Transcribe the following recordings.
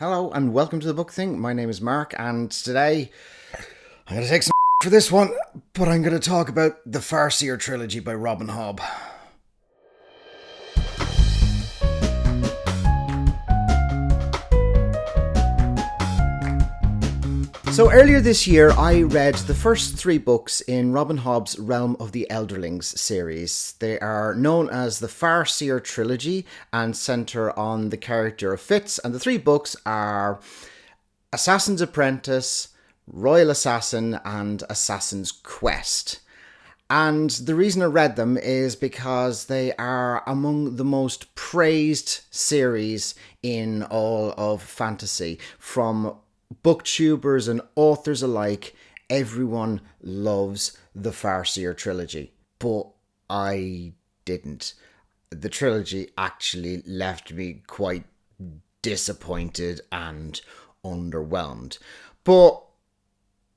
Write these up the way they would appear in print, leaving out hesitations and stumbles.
Hello and welcome to the Book Thing. My name is Mark, and today I'm going to take some for this one, but I'm going to talk about the Farseer Trilogy by Robin Hobb. So earlier this year, I read the first three books in Robin Hobb's Realm of the Elderlings series. They are known as the Farseer Trilogy and centre on the character of Fitz, and the three books are Assassin's Apprentice, Royal Assassin, and Assassin's Quest. And the reason I read them is because they are among the most praised series in all of fantasy. From booktubers and authors alike, everyone loves the Farseer Trilogy. But I didn't. The trilogy actually left me quite disappointed and underwhelmed. But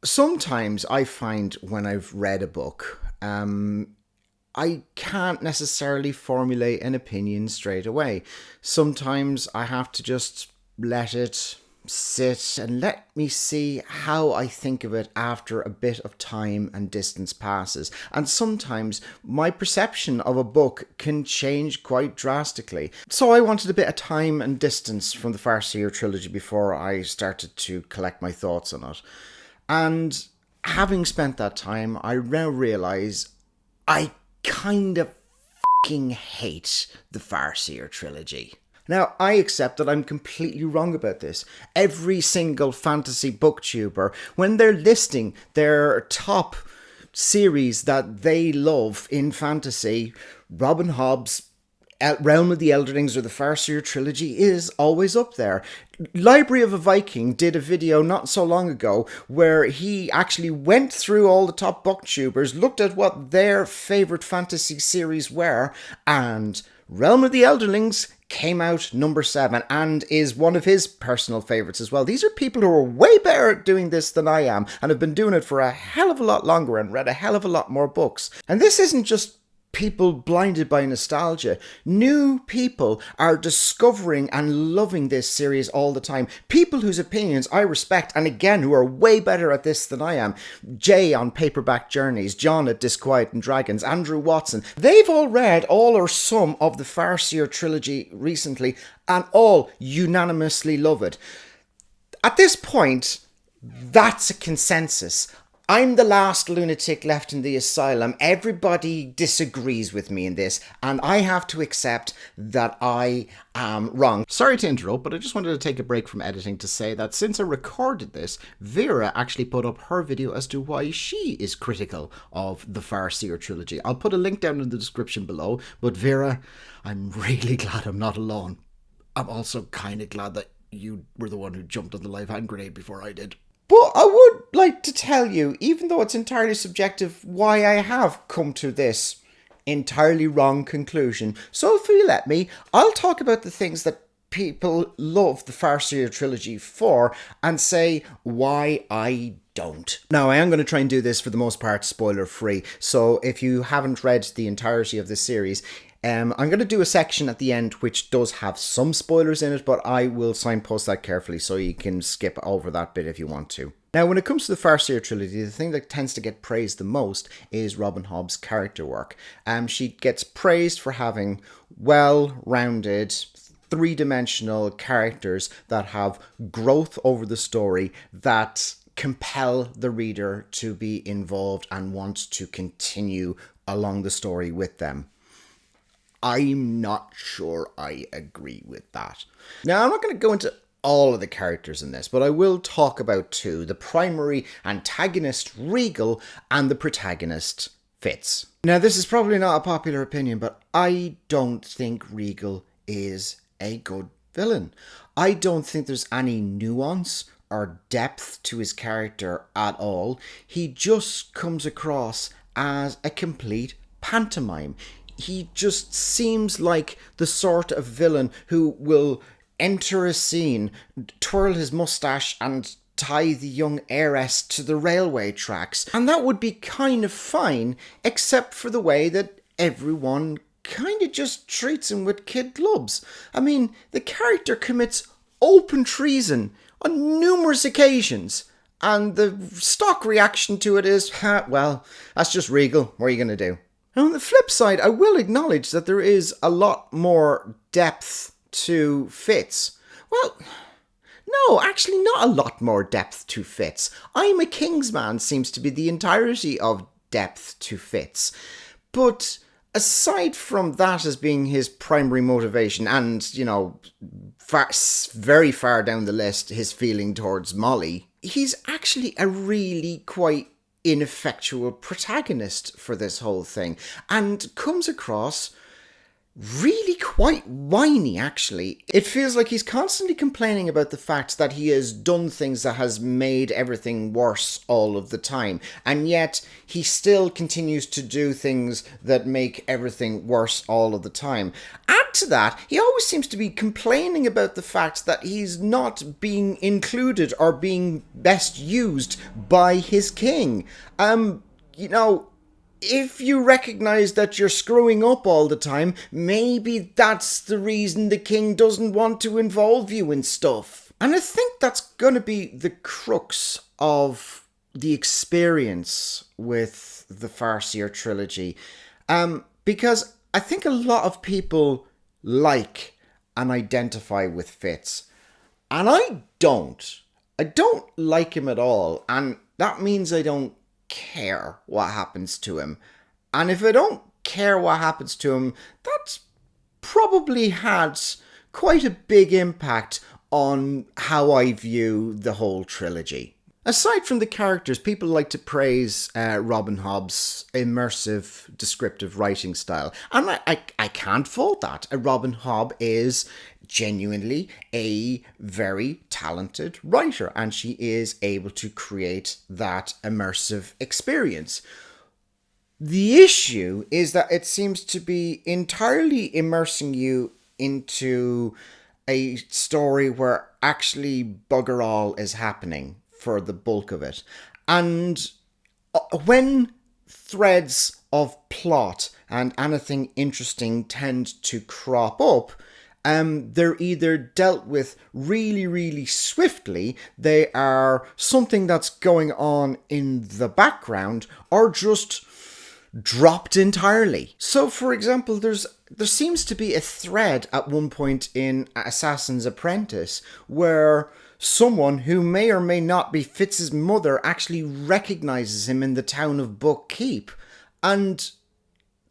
sometimes I find when I've read a book, I can't necessarily formulate an opinion straight away. Sometimes I have to just let it sit and let me see how I think of it after a bit of time and distance passes. And sometimes my perception of a book can change quite drastically. So I wanted a bit of time and distance from the Farseer Trilogy before I started to collect my thoughts on it. And having spent that time, I now realise I kind of fucking hate the Farseer Trilogy. Now, I accept that I'm completely wrong about this. Every single fantasy booktuber, when they're listing their top series that they love in fantasy, Robin Hobb's Realm of the Elderlings or the Farseer Trilogy is always up there. Library of a Viking did a video not so long ago where he actually went through all the top booktubers, looked at what their favourite fantasy series were, and Realm of the Elderlings came out number 7 and is one of his personal favourites as well. These are people who are way better at doing this than I am and have been doing it for a hell of a lot longer and read a hell of a lot more books. And this isn't just people blinded by nostalgia. New people are discovering and loving this series all the time. People whose opinions I respect, and again, who are way better at this than I am. Jay on Paperback Journeys, John at Disquieting Dragons, Andrew Watson. They've all read all or some of the Farseer Trilogy recently and all unanimously love it. At this point, that's a consensus. I'm the last lunatic left in the asylum. Everybody disagrees with me in this, and I have to accept that I am wrong. Sorry to interrupt, but I just wanted to take a break from editing to say that since I recorded this, Vera actually put up her video as to why she is critical of the Farseer Trilogy. I'll put a link down in the description below, but Vera, I'm really glad I'm not alone. I'm also kind of glad that you were the one who jumped on the live hand grenade before I did. But I would like to tell you, even though it's entirely subjective, why I have come to this entirely wrong conclusion. So if you let me, I'll talk about the things that people love the Farseer Trilogy for and say why I don't. Now, I am going to try and do this for the most part spoiler free. So if you haven't read the entirety of this series, I'm going to do a section at the end which does have some spoilers in it, but I will signpost that carefully so you can skip over that bit if you want to. Now, when it comes to the Farseer Trilogy, the thing that tends to get praised the most is Robin Hobb's character work. She gets praised for having well-rounded, three-dimensional characters that have growth over the story, that compel the reader to be involved and want to continue along the story with them. I'm not sure I agree with that. Now, I'm not going to go into all of the characters in this, but I will talk about two: the primary antagonist, Regal, and the protagonist, Fitz. Now, this is probably not a popular opinion, but I don't think Regal is a good villain. I don't think there's any nuance or depth to his character at all. He just comes across as a complete pantomime. He just seems like the sort of villain who will enter a scene, twirl his mustache and tie the young heiress to the railway tracks. And that would be kind of fine, except for the way that everyone kind of just treats him with kid gloves. I mean, the character commits open treason on numerous occasions. And the stock reaction to it is, well, that's just Regal. What are you going to do? And on the flip side, I will acknowledge that there is a lot more depth to Fitz. Well, no, actually not a lot more depth to Fitz. I'm a Kingsman seems to be the entirety of depth to Fitz. But aside from that as being his primary motivation and, very far down the list, his feeling towards Molly, he's actually a really quite ineffectual protagonist for this whole thing and comes across really quite whiny, actually. It feels like he's constantly complaining about the fact that he has done things that has made everything worse all of the time, and yet he still continues to do things that make everything worse all of the time. Add to that, he always seems to be complaining about the fact that he's not being included or being best used by his king. If you recognize that you're screwing up all the time, maybe that's the reason the king doesn't want to involve you in stuff. And I think that's going to be the crux of the experience with the Farseer Trilogy. Because I think a lot of people like and identify with Fitz. And I don't. I don't like him at all. And that means I don't care what happens to him. And if I don't care what happens to him, that's probably had quite a big impact on how I view the whole trilogy. Aside from the characters, people like to praise Robin Hobb's immersive, descriptive writing style. And I can't fault that. Robin Hobb is genuinely a very talented writer, and she is able to create that immersive experience. The issue is that it seems to be entirely immersing you into a story where actually bugger all is happening for the bulk of it. And when threads of plot and anything interesting tend to crop up, they're either dealt with really, really swiftly, they are something that's going on in the background, or just dropped entirely. So, for example, there seems to be a thread at one point in Assassin's Apprentice where someone who may or may not be Fitz's mother actually recognizes him in the town of Buckkeep. And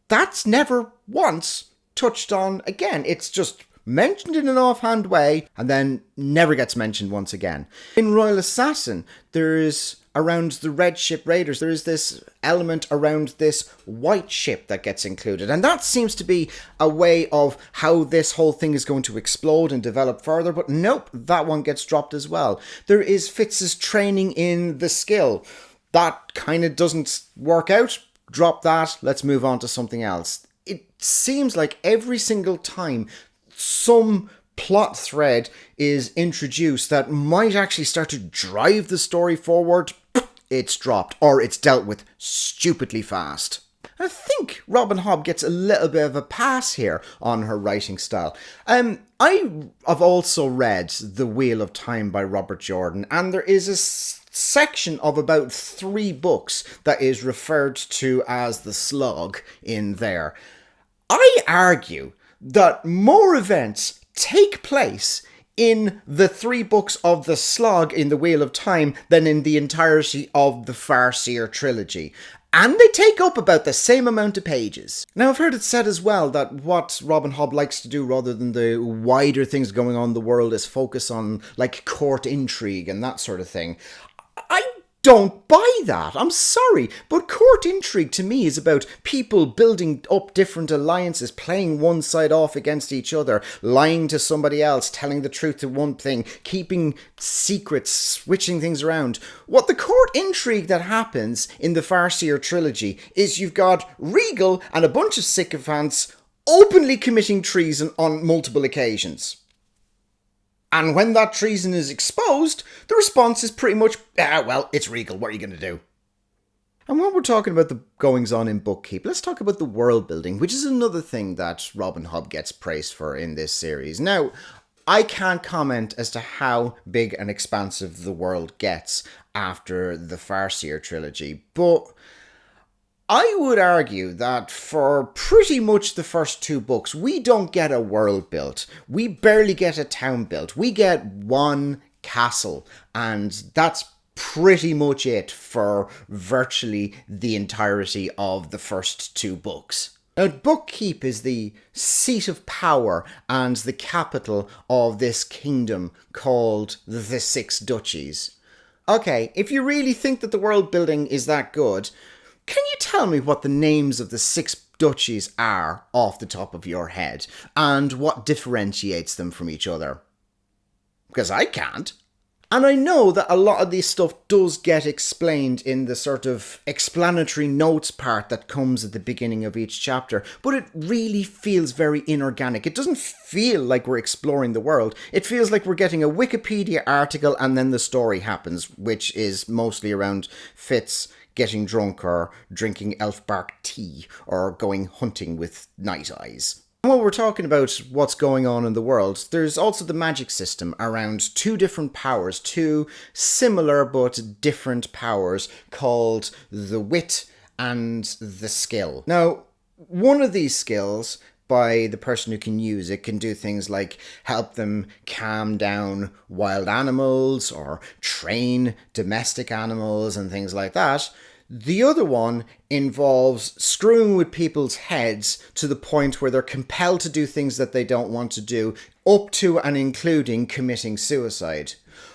that's never once touched on again. It's just mentioned in an offhand way and then never gets mentioned once again. In Royal Assassin, there is, around the Red Ship Raiders, there is this element around this white ship that gets included. And that seems to be a way of how this whole thing is going to explode and develop further. But nope, that one gets dropped as well. There is Fitz's training in the skill. That kind of doesn't work out. Drop that. Let's move on to something else. It seems like every single time some plot thread is introduced that might actually start to drive the story forward, it's dropped, or it's dealt with stupidly fast. I think Robin Hobb gets a little bit of a pass here on her writing style. I have also read The Wheel of Time by Robert Jordan, and there is a section of about 3 books that is referred to as the slog in there. I argue that more events take place in the 3 books of the slog in the Wheel of Time than in the entirety of the Farseer Trilogy. And they take up about the same amount of pages. Now, I've heard it said as well that what Robin Hobb likes to do, rather than the wider things going on in the world, is focus on, like, court intrigue and that sort of thing. I don't buy that. I'm sorry. But court intrigue to me is about people building up different alliances, playing one side off against each other, lying to somebody else, telling the truth to one thing, keeping secrets, switching things around. What the court intrigue that happens in the Farseer Trilogy is you've got Regal and a bunch of sycophants openly committing treason on multiple occasions. And when that treason is exposed, the response is pretty much, well, it's Regal, what are you going to do? And when we're talking about the goings-on in Buckkeep, let's talk about the world building, which is another thing that Robin Hobb gets praised for in this series. Now, I can't comment as to how big and expansive the world gets after the Farseer Trilogy, but I would argue that for pretty much the first two books, we don't get a world built. We barely get a town built. We get one castle, and that's pretty much it for virtually the entirety of the first two books. Now, Bookkeep is the seat of power and the capital of this kingdom called the Six Duchies. Okay, if you really think that the world building is that good, can you tell me what the names of the six duchies are off the top of your head, and what differentiates them from each other? Because I can't. And I know that a lot of this stuff does get explained in the sort of explanatory notes part that comes at the beginning of each chapter, but it really feels very inorganic. It doesn't feel like we're exploring the world. It feels like we're getting a Wikipedia article and then the story happens, which is mostly around Fitz getting drunk or drinking elf bark tea or going hunting with Night Eyes. While we're talking about what's going on in the world, there's also the magic system around two different powers, two similar but different powers called the wit and the skill. Now, one of these skills, by the person who can use it, can do things like help them calm down wild animals or train domestic animals and things like that. The other one involves screwing with people's heads to the point where they're compelled to do things that they don't want to do, up to and including committing suicide.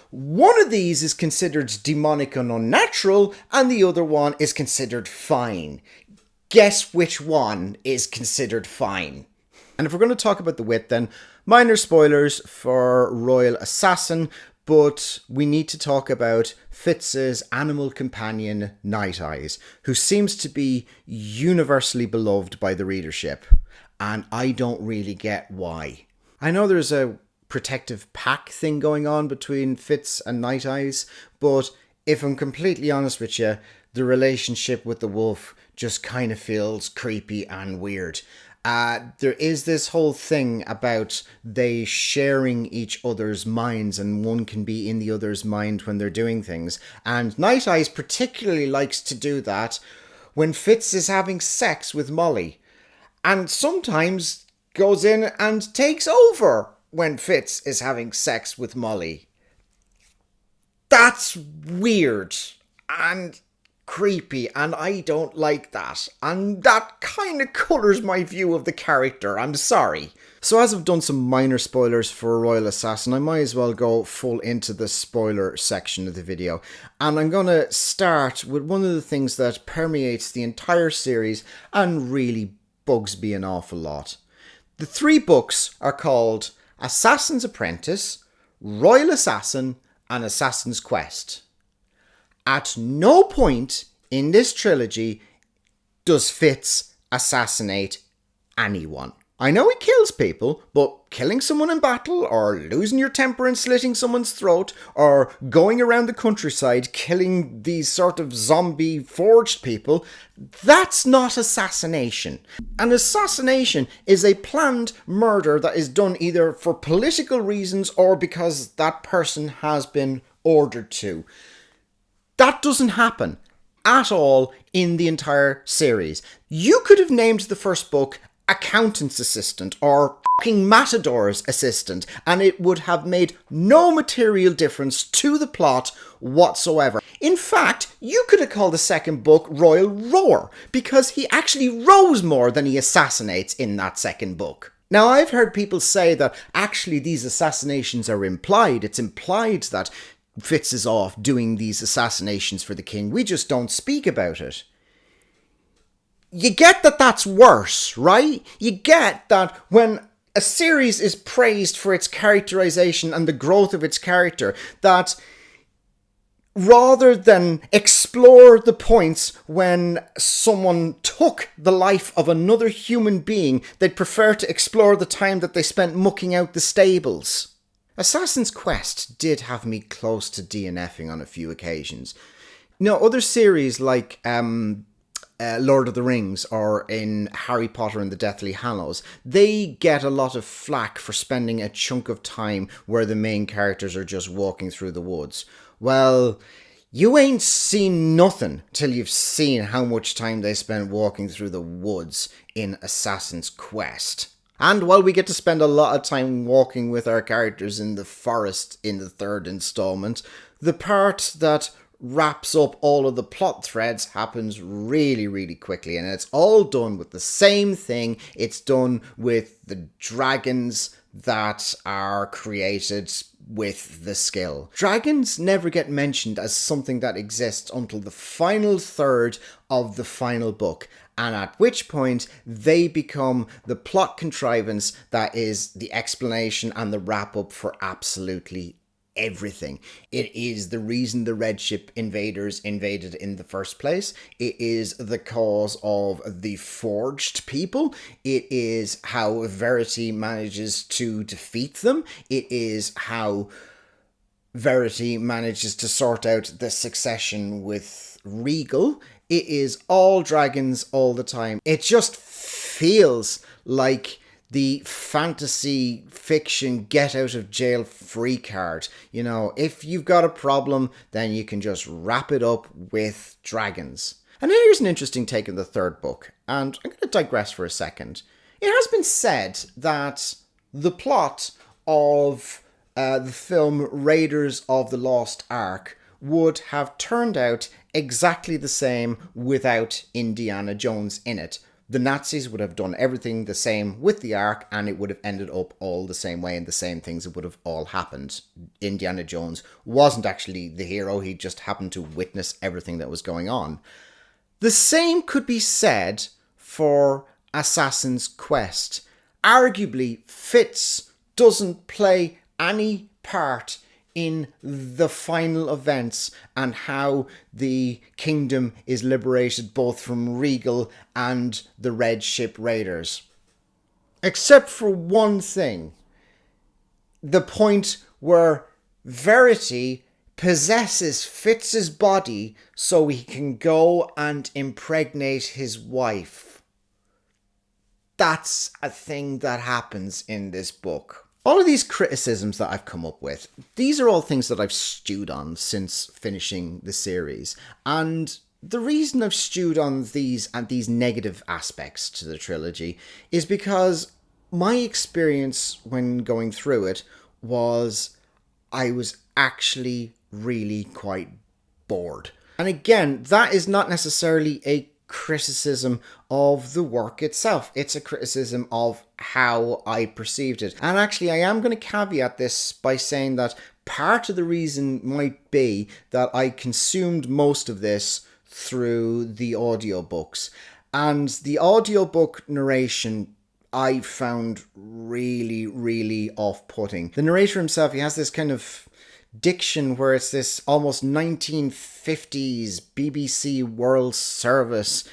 One of these is considered demonic and unnatural, and the other one is considered fine. Guess which one is considered fine? And if we're going to talk about the wit, then minor spoilers for Royal Assassin, but we need to talk about Fitz's animal companion, Night Eyes, who seems to be universally beloved by the readership, and I don't really get why. I know there's a protective pack thing going on between Fitz and Night Eyes, but if I'm completely honest with you, the relationship with the wolf just kind of feels creepy and weird. There is this whole thing about they sharing each other's minds, and one can be in the other's mind when they're doing things. And Night Eyes particularly likes to do that when Fitz is having sex with Molly, and sometimes goes in and takes over when Fitz is having sex with Molly. That's weird and creepy, and I don't like that, and that kind of colours my view of the character. I'm sorry. So as I've done some minor spoilers for Royal Assassin, I might as well go full into the spoiler section of the video, and I'm gonna start with one of the things that permeates the entire series and really bugs me an awful lot. The three books are called Assassin's Apprentice, Royal Assassin, and Assassin's Quest. At no point in this trilogy does Fitz assassinate anyone. I know he kills people, but killing someone in battle, or losing your temper and slitting someone's throat, or going around the countryside killing these sort of zombie forged people, that's not assassination. An assassination is a planned murder that is done either for political reasons or because that person has been ordered to. That doesn't happen at all in the entire series. You could have named the first book Accountant's Assistant or fucking Matador's Assistant, and it would have made no material difference to the plot whatsoever. In fact, you could have called the second book Royal Roar, because he actually rows more than he assassinates in that second book. Now, I've heard people say that actually these assassinations are implied. It's implied that Fitz is off doing these assassinations for the king. We just don't speak about it. You get that that's worse, right? You get that when a series is praised for its characterization and the growth of its character, that rather than explore the points when someone took the life of another human being, they'd prefer to explore the time that they spent mucking out the stables. Assassin's Quest did have me close to DNFing on a few occasions. You know, other series like Lord of the Rings or in Harry Potter and the Deathly Hallows, they get a lot of flack for spending a chunk of time where the main characters are just walking through the woods. Well, you ain't seen nothing till you've seen how much time they spend walking through the woods in Assassin's Quest. And while we get to spend a lot of time walking with our characters in the forest in the third installment, the part that wraps up all of the plot threads happens really, really quickly, and it's all done with the same thing. It's done with the dragons that are created with the skill. Dragons never get mentioned as something that exists until the final third of the final book, and at which point they become the plot contrivance that is the explanation and the wrap-up for absolutely everything. It is the reason the Red Ship invaders invaded in the first place. It is the cause of the Forged people. It is how Verity manages to defeat them. It is how Verity manages to sort out the succession with Regal. It is all dragons all the time. It just feels like the fantasy fiction get out of jail free card. You know, if you've got a problem, then you can just wrap it up with dragons. And here's an interesting take in the third book, and I'm going to digress for a second. It has been said that the plot of the film Raiders of the Lost Ark would have turned out exactly the same without Indiana Jones in it. The Nazis would have done everything the same with the Ark, and it would have ended up all the same way, and the same things would have all happened. Indiana Jones wasn't actually the hero, he just happened to witness everything that was going on. The same could be said for Assassin's Quest. Arguably, Fitz doesn't play any part in the final events and how the kingdom is liberated both from Regal and the Red Ship Raiders. Except for one thing. The point where Verity possesses Fitz's body so he can go and impregnate his wife. That's a thing that happens in this book. All of these criticisms that I've come up with, these are all things that I've stewed on since finishing the series. And the reason I've stewed on these and these negative aspects to the trilogy is because my experience when going through it was I was actually really quite bored. And again, that is not necessarily a criticism of the work itself. It's a criticism of how I perceived it. And actually, I am going to caveat this by saying that part of the reason might be that I consumed most of this through the audiobooks. And the audiobook narration I found really, really off-putting. The narrator himself, he has this kind of diction where it's this almost 1950s BBC World Service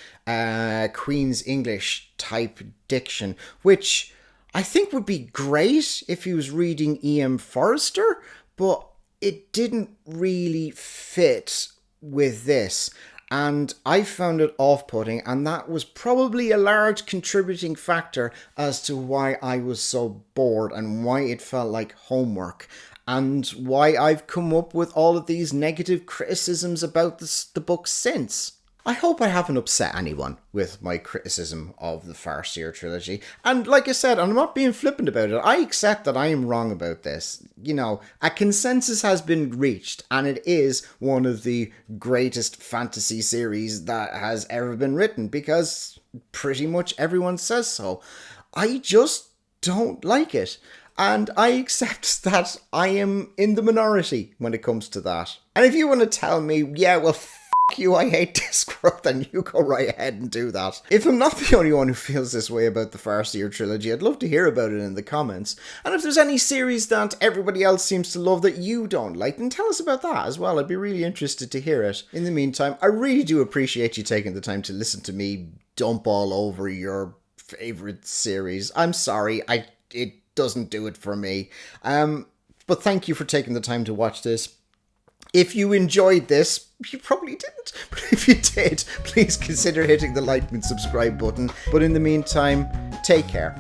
Queen's English type diction, which I think would be great if he was reading E.M. Forster, but it didn't really fit with this. And I found it off-putting, and that was probably a large contributing factor as to why I was so bored and why it felt like homework, and why I've come up with all of these negative criticisms about the book since. I hope I haven't upset anyone with my criticism of the Farseer Trilogy. And like I said, I'm not being flippant about it. I accept that I am wrong about this. You know, a consensus has been reached, and it is one of the greatest fantasy series that has ever been written, because pretty much everyone says so. I just don't like it. And I accept that I am in the minority when it comes to that. And if you want to tell me, yeah, well, you, I hate Discworld, then you go right ahead and do that. If I'm not the only one who feels this way about the Farseer Trilogy, I'd love to hear about it in the comments. And if there's any series that everybody else seems to love that you don't like, then tell us about that as well. I'd be really interested to hear it. In the meantime, I really do appreciate you taking the time to listen to me dump all over your favourite series. I'm sorry, it doesn't do it for me. But thank you for taking the time to watch this. If you enjoyed this, you probably didn't, but if you did, please consider hitting the like and subscribe button. But in the meantime, take care.